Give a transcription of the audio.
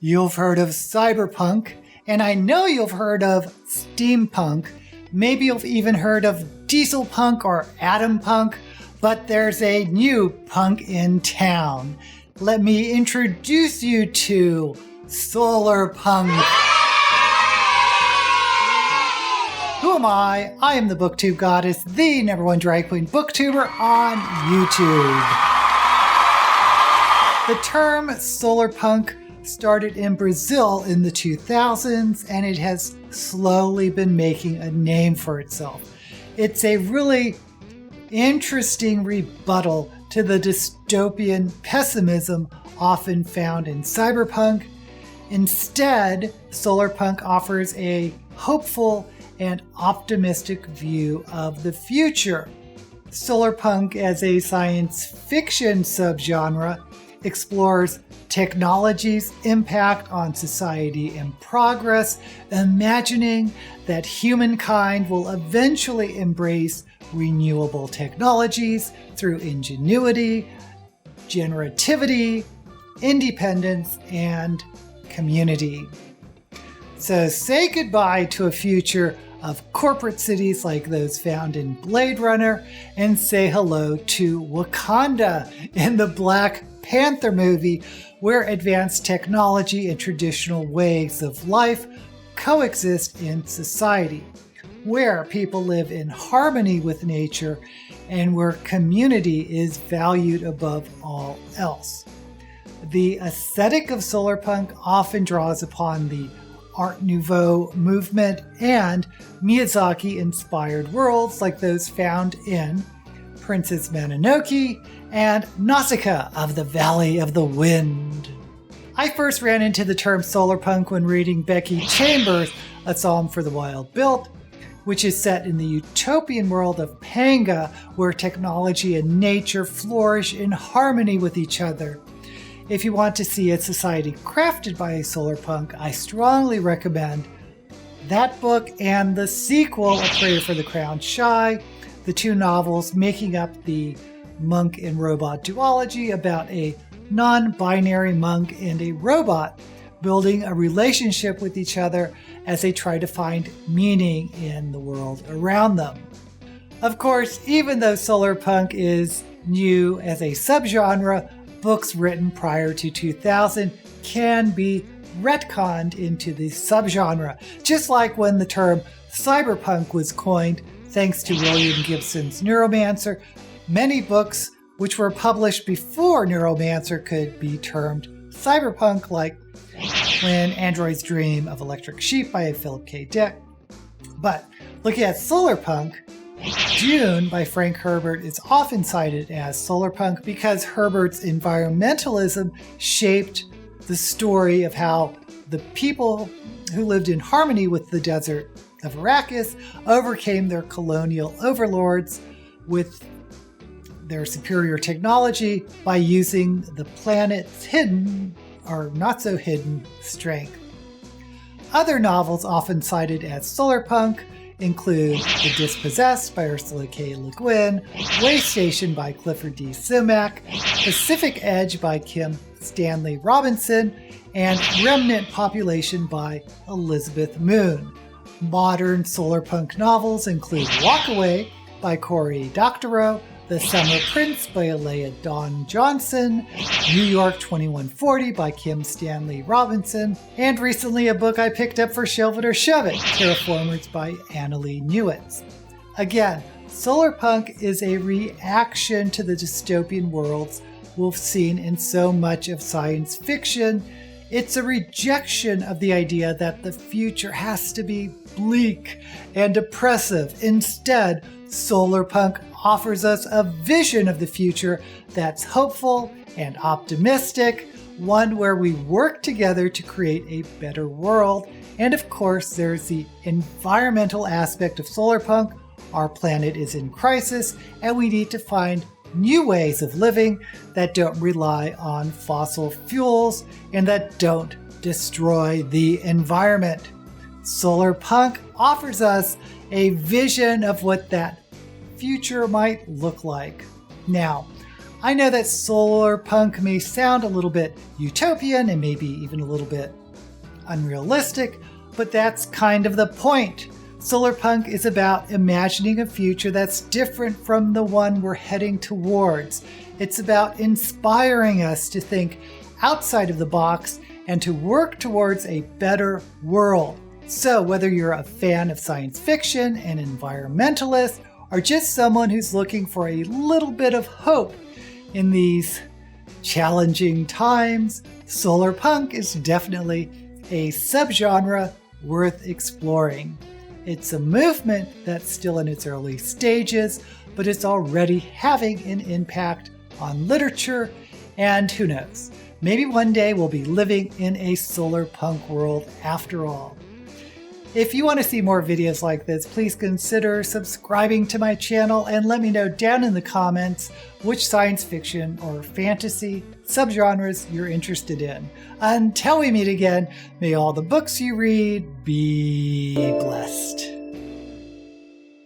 You've heard of cyberpunk, and I know you've heard of steampunk. Maybe you've even heard of diesel punk or atom punk, but there's a new punk in town. Let me introduce you to Solarpunk. Who am I? I am the booktube goddess, the #1 drag queen booktuber on YouTube. The term solarpunk started in Brazil in the 2000s, and it has slowly been making a name for itself. It's a really interesting rebuttal to the dystopian pessimism often found in cyberpunk. Instead, solarpunk offers a hopeful and optimistic view of the future. Solarpunk, as a science fiction subgenre, explores technology's impact on society and progress, imagining that humankind will eventually embrace renewable technologies through ingenuity, generativity, independence, and community. So say goodbye to a future of corporate cities like those found in Blade Runner, and say hello to Wakanda in the Black Panther movie, where advanced technology and traditional ways of life coexist in society, where people live in harmony with nature, and where community is valued above all else. The aesthetic of solarpunk often draws upon the Art Nouveau movement and Miyazaki-inspired worlds like those found in Princess Mononoke and Nausicaa of the Valley of the Wind. I first ran into the term solarpunk when reading Becky Chambers' A Psalm for the Wild Built, which is set in the utopian world of Panga, where technology and nature flourish in harmony with each other. If you want to see a society crafted by a solarpunk, I strongly recommend that book and the sequel, A Prayer for the Crowned Shy, the two novels making up the monk and robot duology about a non-binary monk and a robot building a relationship with each other as they try to find meaning in the world around them. Of course, even though solarpunk is new as a subgenre, books written prior to 2000 can be retconned into the subgenre, just like when the term cyberpunk was coined thanks to William Gibson's Neuromancer. Many books which were published before Neuromancer could be termed cyberpunk, like When Androids Dream of Electric Sheep by Philip K. Dick. But looking at solarpunk, Dune by Frank Herbert is often cited as solarpunk because Herbert's environmentalism shaped the story of how the people who lived in harmony with the desert of Arrakis overcame their colonial overlords with their superior technology by using the planet's hidden, or not so hidden, strength. Other novels often cited as solarpunk include The Dispossessed by Ursula K. Le Guin, Way Station by Clifford D. Simak, Pacific Edge by Kim Stanley Robinson, and Remnant Population by Elizabeth Moon. Modern solarpunk novels include Walkaway by Cory Doctorow, The Summer Prince by Alea Dawn Johnson, New York 2140 by Kim Stanley Robinson, and recently a book I picked up for Shelve It or Shove It, Terraformers by Annalee Newitz. Again, solarpunk is a reaction to the dystopian worlds we've seen in so much of science fiction. It's a rejection of the idea that the future has to be bleak and oppressive. Instead, solarpunk offers us a vision of the future that's hopeful and optimistic, one where we work together to create a better world. And of course, there's the environmental aspect of solarpunk. Our planet is in crisis, and we need to find new ways of living that don't rely on fossil fuels and that don't destroy the environment. Solarpunk offers us a vision of what that future might look like. Now, I know that solarpunk may sound a little bit utopian and maybe even a little bit unrealistic, but that's kind of the point. Solarpunk is about imagining a future that's different from the one we're heading towards. It's about inspiring us to think outside of the box and to work towards a better world. So whether you're a fan of science fiction, an environmentalist, or just someone who's looking for a little bit of hope in these challenging times, solarpunk is definitely a subgenre worth exploring. It's a movement that's still in its early stages, but it's already having an impact on literature, and who knows, maybe one day we'll be living in a solarpunk world after all. If you want to see more videos like this, please consider subscribing to my channel and let me know down in the comments which science fiction or fantasy subgenres you're interested in. Until we meet again, may all the books you read be blessed.